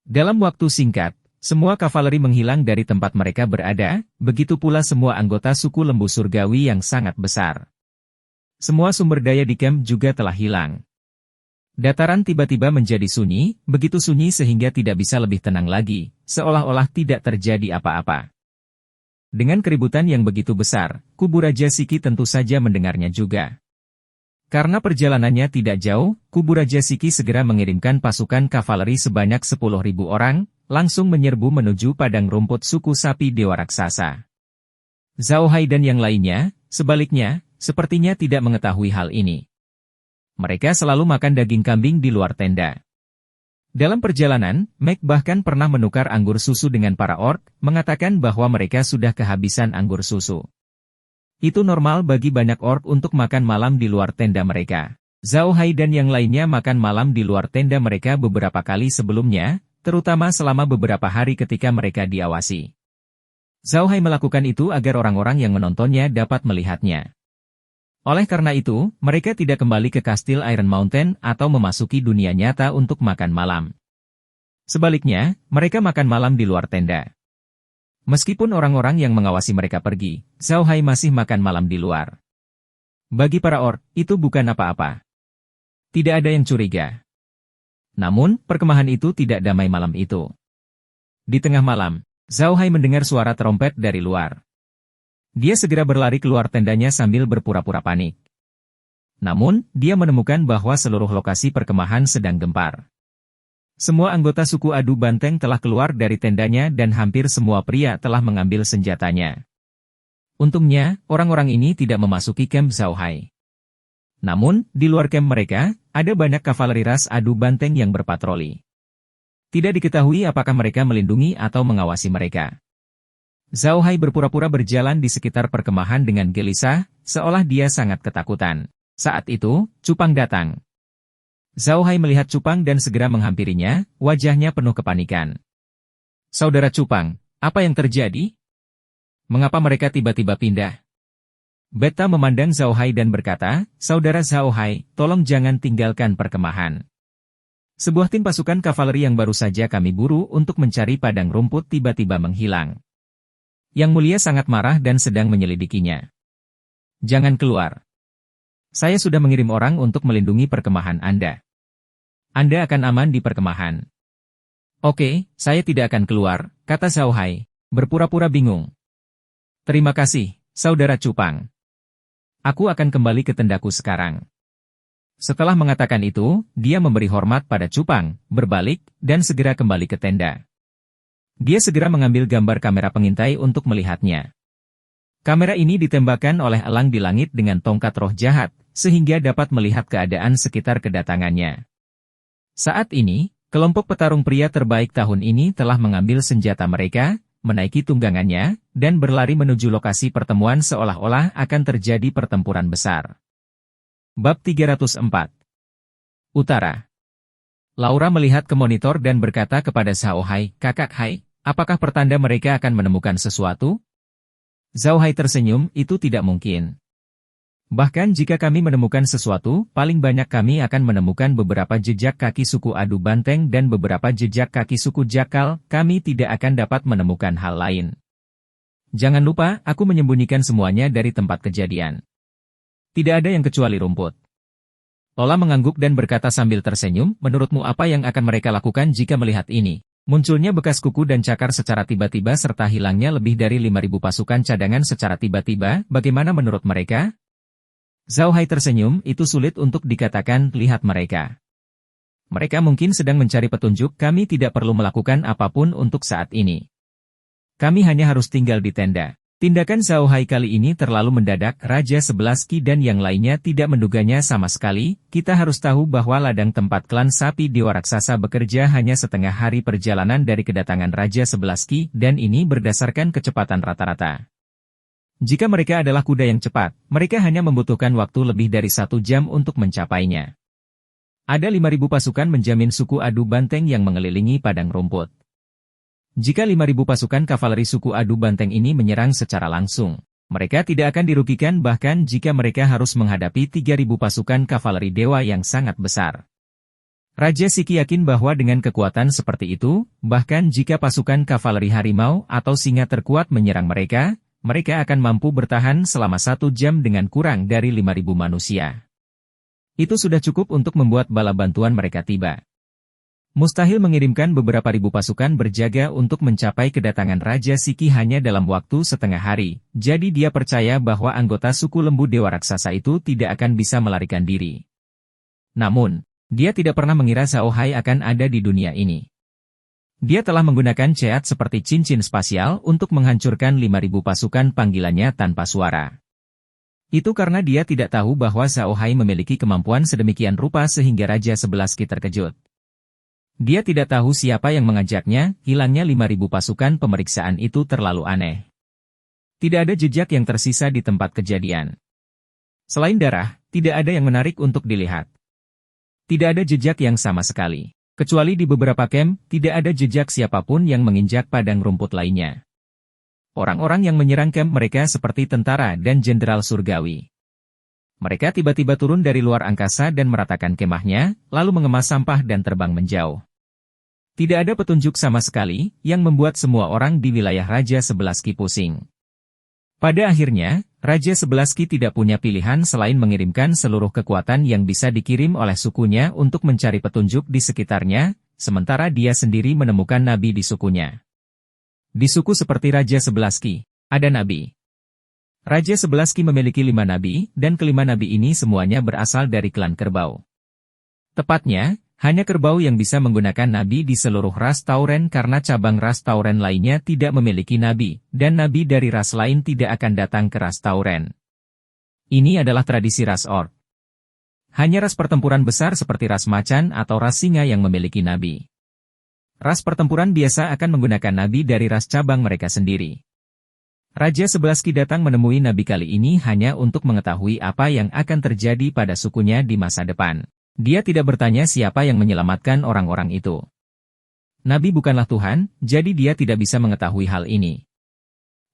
Dalam waktu singkat, semua kavaleri menghilang dari tempat mereka berada, begitu pula semua anggota suku lembu surgawi yang sangat besar. Semua sumber daya di camp juga telah hilang. Dataran tiba-tiba menjadi sunyi, begitu sunyi sehingga tidak bisa lebih tenang lagi, seolah-olah tidak terjadi apa-apa. Dengan keributan yang begitu besar, kubu Raja Siki tentu saja mendengarnya juga. Karena perjalanannya tidak jauh, kubu Raja Siki segera mengirimkan pasukan kavaleri sebanyak 10.000 orang, langsung menyerbu menuju padang rumput suku sapi Dewa Raksasa. Zhao Hai dan yang lainnya, sebaliknya, sepertinya tidak mengetahui hal ini. Mereka selalu makan daging kambing di luar tenda. Dalam perjalanan, Meg bahkan pernah menukar anggur susu dengan para orc, mengatakan bahwa mereka sudah kehabisan anggur susu. Itu normal bagi banyak orc untuk makan malam di luar tenda mereka. Zhao Hai dan yang lainnya makan malam di luar tenda mereka beberapa kali sebelumnya, terutama selama beberapa hari ketika mereka diawasi. Zhao Hai melakukan itu agar orang-orang yang menontonnya dapat melihatnya. Oleh karena itu, mereka tidak kembali ke kastil Iron Mountain atau memasuki dunia nyata untuk makan malam. Sebaliknya, mereka makan malam di luar tenda. Meskipun orang-orang yang mengawasi mereka pergi, Zhao Hai masih makan malam di luar. Bagi para orc, itu bukan apa-apa. Tidak ada yang curiga. Namun, perkemahan itu tidak damai malam itu. Di tengah malam, Zhao Hai mendengar suara trompet dari luar. Dia segera berlari keluar tendanya sambil berpura-pura panik. Namun, dia menemukan bahwa seluruh lokasi perkemahan sedang gempar. Semua anggota suku adu banteng telah keluar dari tendanya dan hampir semua pria telah mengambil senjatanya. Untungnya, orang-orang ini tidak memasuki camp Zhao Hai. Namun, di luar camp mereka, ada banyak kavaleri ras adu banteng yang berpatroli. Tidak diketahui apakah mereka melindungi atau mengawasi mereka. Zhao Hai berpura-pura berjalan di sekitar perkemahan dengan gelisah, seolah dia sangat ketakutan. Saat itu, Cupang datang. Zhao Hai melihat Cupang dan segera menghampirinya, wajahnya penuh kepanikan. Saudara Cupang, apa yang terjadi? Mengapa mereka tiba-tiba pindah? Beta memandang Zhao Hai dan berkata, Saudara Zhao Hai, tolong jangan tinggalkan perkemahan. Sebuah tim pasukan kavaleri yang baru saja kami buru untuk mencari padang rumput tiba-tiba menghilang. Yang Mulia sangat marah dan sedang menyelidikinya. Jangan keluar. Saya sudah mengirim orang untuk melindungi perkemahan Anda. Anda akan aman di perkemahan. Oke, saya tidak akan keluar, kata Zhao Hai, berpura-pura bingung. Terima kasih, Saudara Cupang. Aku akan kembali ke tendaku sekarang. Setelah mengatakan itu, dia memberi hormat pada Cupang, berbalik, dan segera kembali ke tenda. Dia segera mengambil gambar kamera pengintai untuk melihatnya. Kamera ini ditembakkan oleh elang di langit dengan tongkat roh jahat, sehingga dapat melihat keadaan sekitar kedatangannya. Saat ini, kelompok petarung pria terbaik tahun ini telah mengambil senjata mereka, menaiki tunggangannya, dan berlari menuju lokasi pertemuan seolah-olah akan terjadi pertempuran besar. Bab 304 Utara. Laura melihat ke monitor dan berkata kepada Zhao Hai, Kakak Hai, apakah pertanda mereka akan menemukan sesuatu? Zhao Hai tersenyum, itu tidak mungkin. Bahkan jika kami menemukan sesuatu, paling banyak kami akan menemukan beberapa jejak kaki suku adu banteng dan beberapa jejak kaki suku jakal, kami tidak akan dapat menemukan hal lain. Jangan lupa, aku menyembunyikan semuanya dari tempat kejadian. Tidak ada yang kecuali rumput. Lola mengangguk dan berkata sambil tersenyum, menurutmu apa yang akan mereka lakukan jika melihat ini? Munculnya bekas kuku dan cakar secara tiba-tiba serta hilangnya lebih dari 5.000 pasukan cadangan secara tiba-tiba, bagaimana menurut mereka? Zhao Hai tersenyum, itu sulit untuk dikatakan, lihat mereka. Mereka mungkin sedang mencari petunjuk, kami tidak perlu melakukan apapun untuk saat ini. Kami hanya harus tinggal di tenda. Tindakan Zhao Hai kali ini terlalu mendadak, Raja 11 Ki dan yang lainnya tidak menduganya sama sekali. Kita harus tahu bahwa ladang tempat klan sapi Dewa Raksasa bekerja hanya setengah hari perjalanan dari kedatangan Raja 11 Ki, dan ini berdasarkan kecepatan rata-rata. Jika mereka adalah kuda yang cepat, mereka hanya membutuhkan waktu lebih dari 1 jam untuk mencapainya. Ada 5.000 pasukan menjamin suku adu banteng yang mengelilingi padang rumput. Jika 5.000 pasukan kavaleri suku adu banteng ini menyerang secara langsung, Mereka tidak akan dirugikan bahkan jika mereka harus menghadapi 3.000 pasukan kavaleri dewa yang sangat besar. Raja Siki yakin bahwa dengan kekuatan seperti itu, bahkan jika pasukan kavaleri harimau atau singa terkuat menyerang mereka, mereka akan mampu bertahan selama 1 jam dengan kurang dari 5.000 manusia. Itu sudah cukup untuk membuat bala bantuan mereka tiba. Mustahil mengirimkan beberapa ribu pasukan berjaga untuk mencapai kedatangan Raja Siki hanya dalam waktu setengah hari, jadi dia percaya bahwa anggota suku lembu dewa raksasa itu tidak akan bisa melarikan diri. Namun, dia tidak pernah mengira Zhao Hai akan ada di dunia ini. Dia telah menggunakan ceat seperti cincin spasial untuk menghancurkan 5.000 pasukan panggilannya tanpa suara. Itu karena dia tidak tahu bahwa Zhao Hai memiliki kemampuan sedemikian rupa sehingga Raja Sebelasky terkejut. Dia tidak tahu siapa yang mengajaknya, hilangnya 5.000 pasukan pemeriksaan itu terlalu aneh. Tidak ada jejak yang tersisa di tempat kejadian. Selain darah, tidak ada yang menarik untuk dilihat. Tidak ada jejak yang sama sekali. Kecuali di beberapa camp, tidak ada jejak siapapun yang menginjak padang rumput lainnya. Orang-orang yang menyerang camp mereka seperti tentara dan jenderal surgawi. Mereka tiba-tiba turun dari luar angkasa dan meratakan kemahnya, lalu mengemas sampah dan terbang menjauh. Tidak ada petunjuk sama sekali, yang membuat semua orang di wilayah Raja Sebelasky pusing. Pada akhirnya, Raja Sebelasky tidak punya pilihan selain mengirimkan seluruh kekuatan yang bisa dikirim oleh sukunya untuk mencari petunjuk di sekitarnya, sementara dia sendiri menemukan nabi di sukunya. Di suku seperti Raja Sebelasky, ada nabi. Raja Sebelasky memiliki 5 nabi, dan kelima nabi ini semuanya berasal dari klan kerbau. Tepatnya, hanya kerbau yang bisa menggunakan nabi di seluruh ras Tauren karena cabang ras Tauren lainnya tidak memiliki nabi, dan nabi dari ras lain tidak akan datang ke ras Tauren. Ini adalah tradisi ras Orc. Hanya ras pertempuran besar seperti ras macan atau ras singa yang memiliki nabi. Ras pertempuran biasa akan menggunakan nabi dari ras cabang mereka sendiri. Raja Sebelasky datang menemui nabi kali ini hanya untuk mengetahui apa yang akan terjadi pada sukunya di masa depan. Dia tidak bertanya siapa yang menyelamatkan orang-orang itu. Nabi bukanlah Tuhan, jadi dia tidak bisa mengetahui hal ini.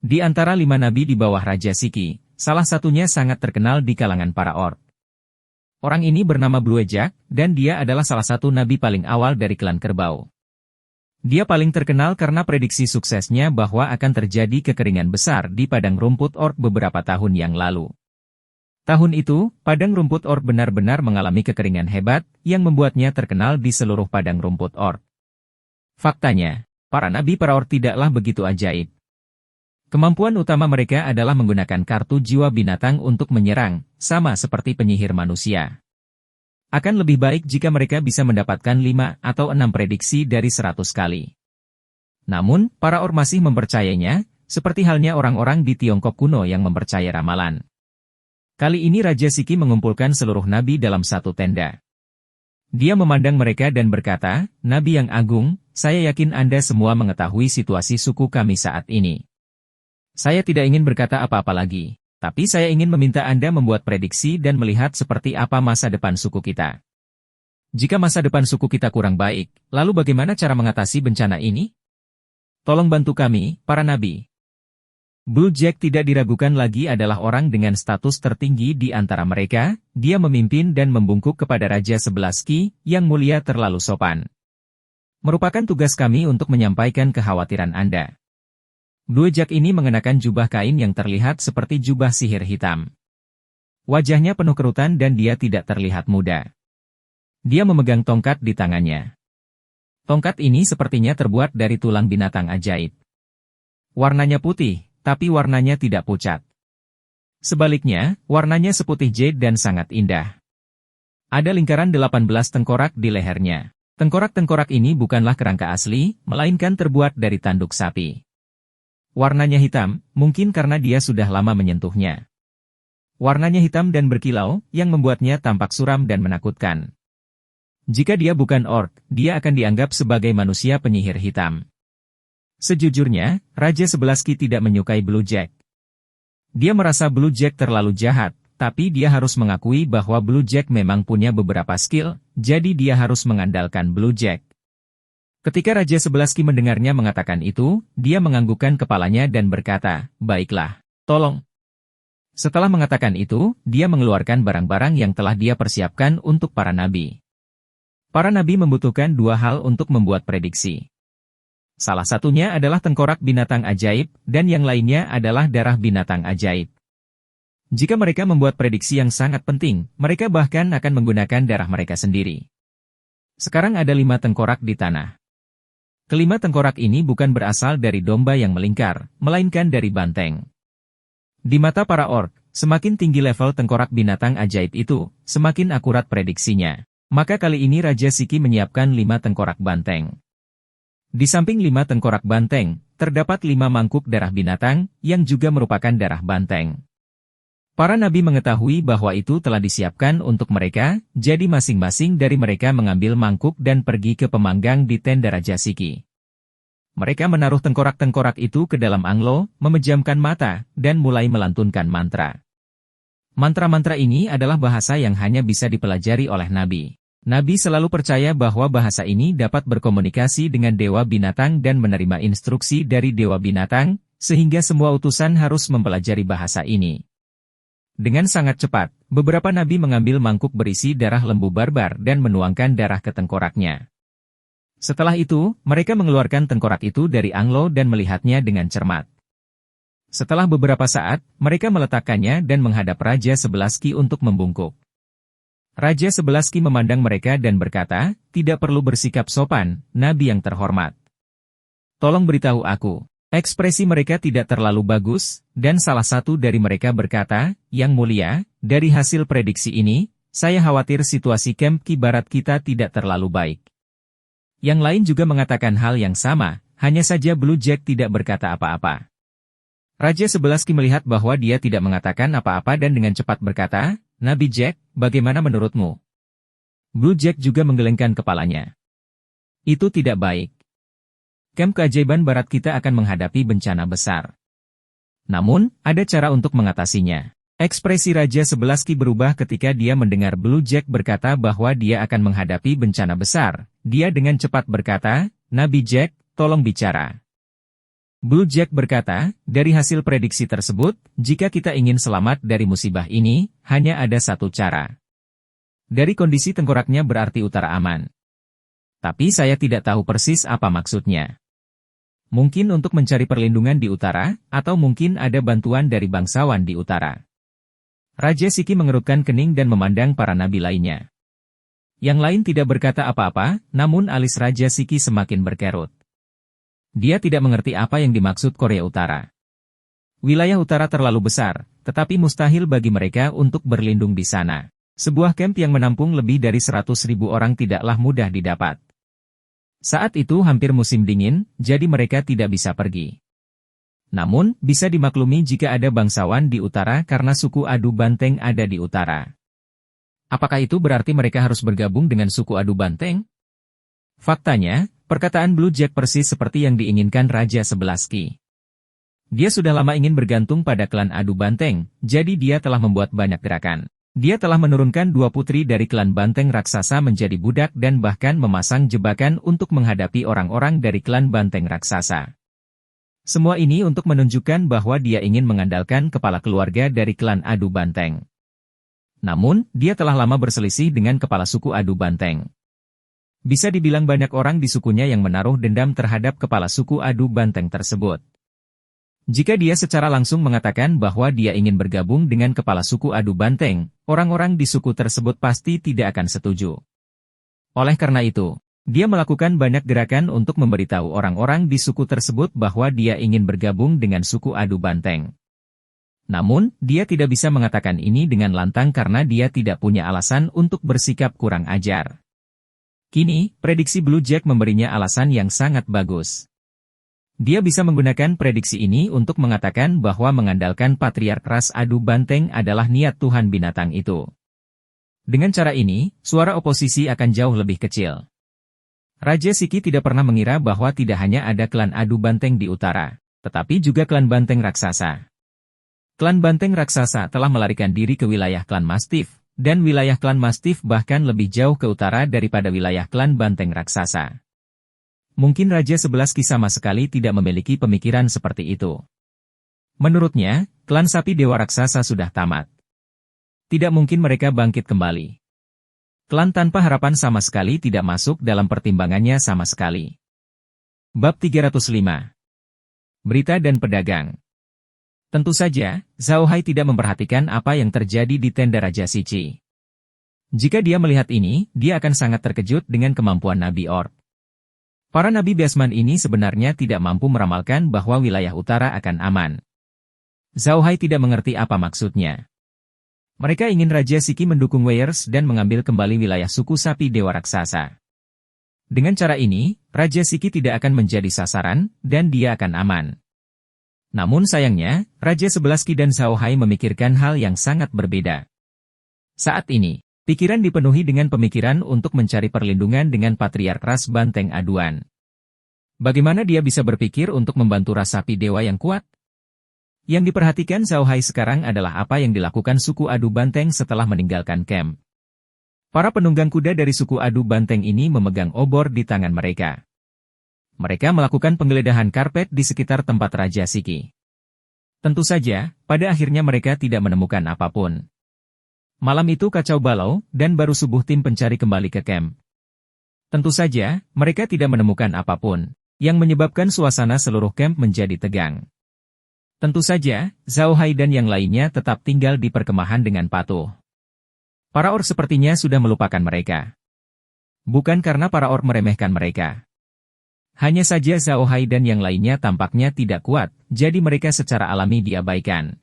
Di antara 5 nabi di bawah Raja Siki, salah satunya sangat terkenal di kalangan para orc. Orang ini bernama Bluejak, dan dia adalah salah satu nabi paling awal dari klan kerbau. Dia paling terkenal karena prediksi suksesnya bahwa akan terjadi kekeringan besar di padang rumput orc beberapa tahun yang lalu. Tahun itu, padang rumput orc benar-benar mengalami kekeringan hebat, yang membuatnya terkenal di seluruh padang rumput orc. Faktanya, para nabi para orc tidaklah begitu ajaib. Kemampuan utama mereka adalah menggunakan kartu jiwa binatang untuk menyerang, sama seperti penyihir manusia. Akan lebih baik jika mereka bisa mendapatkan 5 atau 6 prediksi dari 100 kali. Namun, para orc masih mempercayainya, seperti halnya orang-orang di Tiongkok kuno yang mempercayai ramalan. Kali ini Raja Siki mengumpulkan seluruh nabi dalam satu tenda. Dia memandang mereka dan berkata, "Nabi yang agung, saya yakin Anda semua mengetahui situasi suku kami saat ini. Saya tidak ingin berkata apa-apa lagi, tapi saya ingin meminta Anda membuat prediksi dan melihat seperti apa masa depan suku kita. Jika masa depan suku kita kurang baik, lalu bagaimana cara mengatasi bencana ini? Tolong bantu kami, para nabi." Bluejak tidak diragukan lagi adalah orang dengan status tertinggi di antara mereka, dia memimpin dan membungkuk kepada Raja Sebelasky, yang mulia terlalu sopan. Merupakan tugas kami untuk menyampaikan kekhawatiran Anda. Bluejak ini mengenakan jubah kain yang terlihat seperti jubah sihir hitam. Wajahnya penuh kerutan dan dia tidak terlihat muda. Dia memegang tongkat di tangannya. Tongkat ini sepertinya terbuat dari tulang binatang ajaib. Warnanya putih, tapi warnanya tidak pucat. Sebaliknya, warnanya seputih jade dan sangat indah. Ada lingkaran 18 tengkorak di lehernya. Tengkorak-tengkorak ini bukanlah kerangka asli, melainkan terbuat dari tanduk sapi. Warnanya hitam, mungkin karena dia sudah lama menyentuhnya. Warnanya hitam dan berkilau, yang membuatnya tampak suram dan menakutkan. Jika dia bukan orc, dia akan dianggap sebagai manusia penyihir hitam. Sejujurnya, Raja Sebelasky tidak menyukai Bluejak. Dia merasa Bluejak terlalu jahat, tapi dia harus mengakui bahwa Bluejak memang punya beberapa skill, jadi dia harus mengandalkan Bluejak. Ketika Raja Sebelasky mendengarnya mengatakan itu, dia menganggukkan kepalanya dan berkata, "Baiklah, tolong. Setelah mengatakan itu, dia mengeluarkan barang-barang yang telah dia persiapkan untuk para nabi. Para nabi membutuhkan dua hal untuk membuat prediksi. Salah satunya adalah tengkorak binatang ajaib, dan yang lainnya adalah darah binatang ajaib. Jika mereka membuat prediksi yang sangat penting, mereka bahkan akan menggunakan darah mereka sendiri. Sekarang ada 5 tengkorak di tanah. Kelima tengkorak ini bukan berasal dari domba yang melingkar, melainkan dari banteng. Di mata para orc, semakin tinggi level tengkorak binatang ajaib itu, semakin akurat prediksinya. Maka kali ini Raja Siki menyiapkan 5 tengkorak banteng. Di samping 5 tengkorak banteng, terdapat 5 mangkuk darah binatang, yang juga merupakan darah banteng. Para nabi mengetahui bahwa itu telah disiapkan untuk mereka, jadi masing-masing dari mereka mengambil mangkuk dan pergi ke pemanggang di tenda Raja Siki. Mereka menaruh tengkorak-tengkorak itu ke dalam anglo, memejamkan mata, dan mulai melantunkan mantra. Mantra-mantra ini adalah bahasa yang hanya bisa dipelajari oleh nabi. Nabi selalu percaya bahwa bahasa ini dapat berkomunikasi dengan dewa binatang dan menerima instruksi dari dewa binatang, sehingga semua utusan harus mempelajari bahasa ini. Dengan sangat cepat, beberapa nabi mengambil mangkuk berisi darah lembu barbar dan menuangkan darah ke tengkoraknya. Setelah itu, mereka mengeluarkan tengkorak itu dari anglo dan melihatnya dengan cermat. Setelah beberapa saat, mereka meletakkannya dan menghadap Raja Sebelaski untuk membungkuk. Raja Sebelaski memandang mereka dan berkata, "Tidak perlu bersikap sopan, Nabi yang terhormat. Tolong beritahu aku." Ekspresi mereka tidak terlalu bagus, dan salah satu dari mereka berkata, "Yang mulia, dari hasil prediksi ini, saya khawatir situasi Camp Ki Barat kita tidak terlalu baik." Yang lain juga mengatakan hal yang sama, hanya saja Blue Jack tidak berkata apa-apa. Raja Sebelaski melihat bahwa dia tidak mengatakan apa-apa dan dengan cepat berkata, "Nabi Jack, bagaimana menurutmu?" Blue Jack juga menggelengkan kepalanya. "Itu tidak baik. Camp keajaiban barat kita akan menghadapi bencana besar. Namun, ada cara untuk mengatasinya." Ekspresi Raja Sebelaski berubah ketika dia mendengar Blue Jack berkata bahwa dia akan menghadapi bencana besar. Dia dengan cepat berkata, "Nabi Jack, tolong bicara." Blue Jack berkata, "Dari hasil prediksi tersebut, jika kita ingin selamat dari musibah ini, hanya ada satu cara. Dari kondisi tengkoraknya berarti utara aman. Tapi saya tidak tahu persis apa maksudnya. Mungkin untuk mencari perlindungan di utara, atau mungkin ada bantuan dari bangsawan di utara." Raja Siki mengerutkan kening dan memandang para nabi lainnya. Yang lain tidak berkata apa-apa, namun alis Raja Siki semakin berkerut. Dia tidak mengerti apa yang dimaksud Korea Utara. Wilayah utara terlalu besar, tetapi mustahil bagi mereka untuk berlindung di sana. Sebuah kamp yang menampung lebih dari 100.000 orang tidaklah mudah didapat. Saat itu hampir musim dingin, jadi mereka tidak bisa pergi. Namun, bisa dimaklumi jika ada bangsawan di utara karena suku Adu Banteng ada di utara. Apakah itu berarti mereka harus bergabung dengan suku Adu Banteng? Faktanya, perkataan Blue Jack persis seperti yang diinginkan Raja Sebelaski. Dia sudah lama ingin bergantung pada klan Adu Banteng, jadi dia telah membuat banyak gerakan. Dia telah menurunkan 2 putri dari klan Banteng Raksasa menjadi budak dan bahkan memasang jebakan untuk menghadapi orang-orang dari klan Banteng Raksasa. Semua ini untuk menunjukkan bahwa dia ingin mengandalkan kepala keluarga dari klan Adu Banteng. Namun, dia telah lama berselisih dengan kepala suku Adu Banteng. Bisa dibilang banyak orang di sukunya yang menaruh dendam terhadap kepala suku Adu Banteng tersebut. Jika dia secara langsung mengatakan bahwa dia ingin bergabung dengan kepala suku Adu Banteng, orang-orang di suku tersebut pasti tidak akan setuju. Oleh karena itu, dia melakukan banyak gerakan untuk memberitahu orang-orang di suku tersebut bahwa dia ingin bergabung dengan suku Adu Banteng. Namun, dia tidak bisa mengatakan ini dengan lantang karena dia tidak punya alasan untuk bersikap kurang ajar. Kini, prediksi Blue Jack memberinya alasan yang sangat bagus. Dia bisa menggunakan prediksi ini untuk mengatakan bahwa mengandalkan patriark ras Adu Banteng adalah niat Tuhan binatang itu. Dengan cara ini, suara oposisi akan jauh lebih kecil. Raja Siki tidak pernah mengira bahwa tidak hanya ada klan Adu Banteng di utara, tetapi juga klan Banteng Raksasa. Klan Banteng Raksasa telah melarikan diri ke wilayah klan Mastif, dan wilayah klan Mastif bahkan lebih jauh ke utara daripada wilayah klan Banteng Raksasa. Mungkin Raja Sebelaski sama sekali tidak memiliki pemikiran seperti itu. Menurutnya, klan sapi dewa raksasa sudah tamat. Tidak mungkin mereka bangkit kembali. Klan tanpa harapan sama sekali tidak masuk dalam pertimbangannya sama sekali. Bab 305. Berita dan pedagang. Tentu saja, Zhao Hai tidak memperhatikan apa yang terjadi di tenda Raja Siqi. Jika dia melihat ini, dia akan sangat terkejut dengan kemampuan Nabi Orc. Para Nabi Biasman ini sebenarnya tidak mampu meramalkan bahwa wilayah utara akan aman. Zhao Hai tidak mengerti apa maksudnya. Mereka ingin Raja Siqi mendukung Weiers dan mengambil kembali wilayah suku sapi dewa raksasa. Dengan cara ini, Raja Siqi tidak akan menjadi sasaran, dan dia akan aman. Namun sayangnya, Raja Sebelaski dan Zhao Hai memikirkan hal yang sangat berbeda. Saat ini, pikiran dipenuhi dengan pemikiran untuk mencari perlindungan dengan Patriark Ras Banteng Aduan. Bagaimana dia bisa berpikir untuk membantu ras sapi dewa yang kuat? Yang diperhatikan Zhao Hai sekarang adalah apa yang dilakukan suku Adu Banteng setelah meninggalkan camp. Para penunggang kuda dari suku Adu Banteng ini memegang obor di tangan mereka. Mereka melakukan penggeledahan karpet di sekitar tempat Raja Siqi. Tentu saja, pada akhirnya mereka tidak menemukan apapun. Malam itu kacau balau, dan baru subuh tim pencari kembali ke camp. Tentu saja, mereka tidak menemukan apapun, yang menyebabkan suasana seluruh camp menjadi tegang. Tentu saja, Zhao Hai dan yang lainnya tetap tinggal di perkemahan dengan patuh. Para orc sepertinya sudah melupakan mereka. Bukan karena para orc meremehkan mereka. Hanya saja Zhao Hai dan yang lainnya tampaknya tidak kuat, jadi mereka secara alami diabaikan.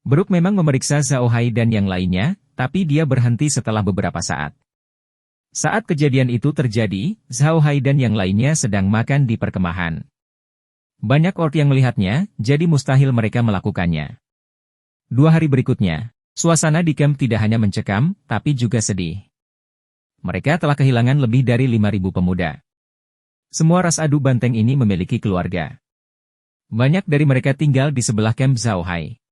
Brook memang memeriksa Zhao Hai dan yang lainnya, tapi dia berhenti setelah beberapa saat. Saat kejadian itu terjadi, Zhao Hai dan yang lainnya sedang makan di perkemahan. Banyak orc yang melihatnya, jadi mustahil mereka melakukannya. 2 hari berikutnya, suasana di camp tidak hanya mencekam, tapi juga sedih. Mereka telah kehilangan lebih dari 5.000 pemuda. Semua ras Adu Banteng ini memiliki keluarga. Banyak dari mereka tinggal di sebelah camp Zhao Hai.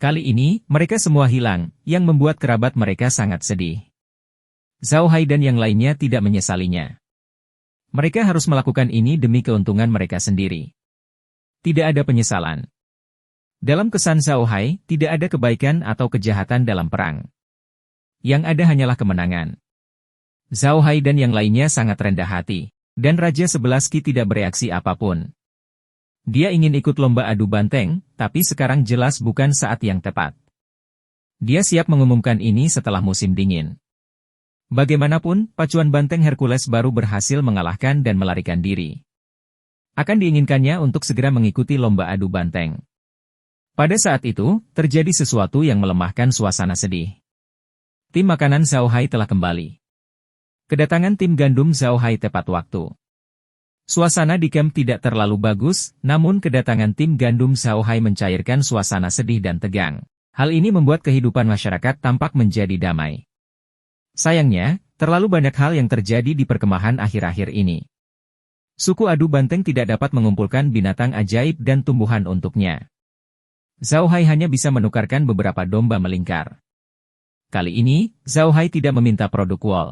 Kali ini, mereka semua hilang, yang membuat kerabat mereka sangat sedih. Zhao Hai dan yang lainnya tidak menyesalinya. Mereka harus melakukan ini demi keuntungan mereka sendiri. Tidak ada penyesalan. Dalam kesan Zhao Hai, tidak ada kebaikan atau kejahatan dalam perang. Yang ada hanyalah kemenangan. Zhao Hai dan yang lainnya sangat rendah hati, dan Raja Sebelaski tidak bereaksi apapun. Dia ingin ikut lomba adu banteng, tapi sekarang jelas bukan saat yang tepat. Dia siap mengumumkan ini setelah musim dingin. Bagaimanapun, pacuan banteng Hercules baru berhasil mengalahkan dan melarikan diri. Akan diinginkannya untuk segera mengikuti lomba adu banteng. Pada saat itu, terjadi sesuatu yang melemahkan suasana sedih. Tim makanan Zhao Hai telah kembali. Kedatangan tim gandum Zhao Hai tepat waktu. Suasana di camp tidak terlalu bagus, namun kedatangan tim gandum Zhao Hai mencairkan suasana sedih dan tegang. Hal ini membuat kehidupan masyarakat tampak menjadi damai. Sayangnya, terlalu banyak hal yang terjadi di perkemahan akhir-akhir ini. Suku Adu Banteng tidak dapat mengumpulkan binatang ajaib dan tumbuhan untuknya. Zhao Hai hanya bisa menukarkan beberapa domba melingkar. Kali ini, Zhao Hai tidak meminta produk wool.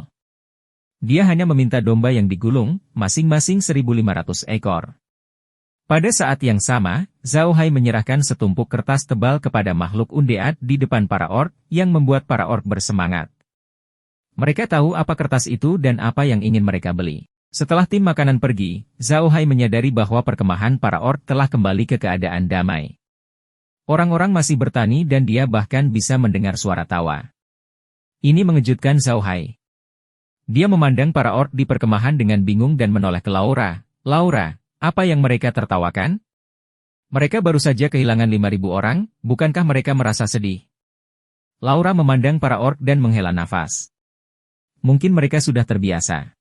Dia hanya meminta domba yang digulung, masing-masing 1.500 ekor. Pada saat yang sama, Zhao Hai menyerahkan setumpuk kertas tebal kepada makhluk undead di depan para orc, yang membuat para orc bersemangat. Mereka tahu apa kertas itu dan apa yang ingin mereka beli. Setelah tim makanan pergi, Zhao Hai menyadari bahwa perkemahan para orc telah kembali ke keadaan damai. Orang-orang masih bertani dan dia bahkan bisa mendengar suara tawa. Ini mengejutkan Zhao Hai. Dia memandang para orc di perkemahan dengan bingung dan menoleh ke Laura. Laura, apa yang mereka tertawakan? Mereka baru saja kehilangan 5.000 orang, bukankah mereka merasa sedih? Laura memandang para orc dan menghela nafas. Mungkin mereka sudah terbiasa.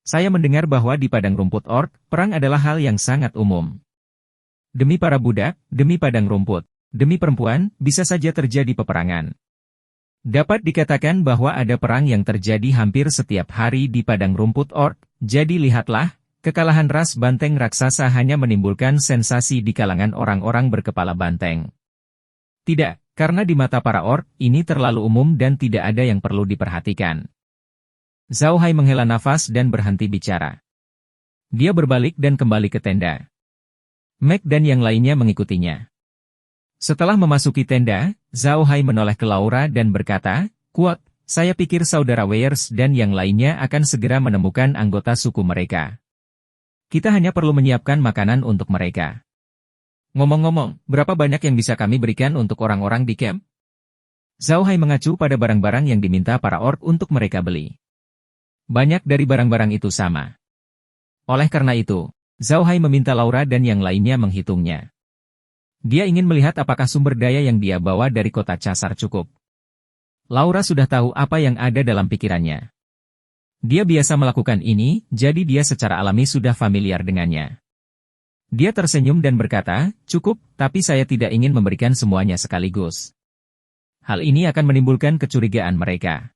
Saya mendengar bahwa di padang rumput orc, perang adalah hal yang sangat umum. Demi para budak, demi padang rumput, demi perempuan, bisa saja terjadi peperangan. Dapat dikatakan bahwa ada perang yang terjadi hampir setiap hari di padang rumput orc, jadi lihatlah, kekalahan ras banteng raksasa hanya menimbulkan sensasi di kalangan orang-orang berkepala banteng. Tidak, karena di mata para orc, ini terlalu umum dan tidak ada yang perlu diperhatikan. Zhao Hai menghela nafas dan berhenti bicara. Dia berbalik dan kembali ke tenda. Meg dan yang lainnya mengikutinya. Setelah memasuki tenda, Zhao Hai menoleh ke Laura dan berkata, "Kuat, saya pikir saudara Weiers dan yang lainnya akan segera menemukan anggota suku mereka. Kita hanya perlu menyiapkan makanan untuk mereka. Ngomong-ngomong, berapa banyak yang bisa kami berikan untuk orang-orang di camp?" Zhao Hai mengacu pada barang-barang yang diminta para orc untuk mereka beli. Banyak dari barang-barang itu sama. Oleh karena itu, Zhao Hai meminta Laura dan yang lainnya menghitungnya. Dia ingin melihat apakah sumber daya yang dia bawa dari kota Casar cukup. Laura sudah tahu apa yang ada dalam pikirannya. Dia biasa melakukan ini, jadi dia secara alami sudah familiar dengannya. Dia tersenyum dan berkata, "Cukup, tapi saya tidak ingin memberikan semuanya sekaligus. Hal ini akan menimbulkan kecurigaan mereka.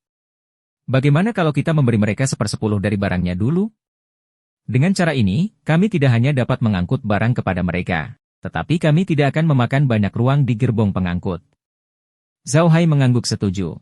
Bagaimana kalau kita memberi mereka 1/10 dari barangnya dulu? Dengan cara ini, kami tidak hanya dapat mengangkut barang kepada mereka, tetapi kami tidak akan memakan banyak ruang di gerbong pengangkut." Zhao Hai mengangguk setuju.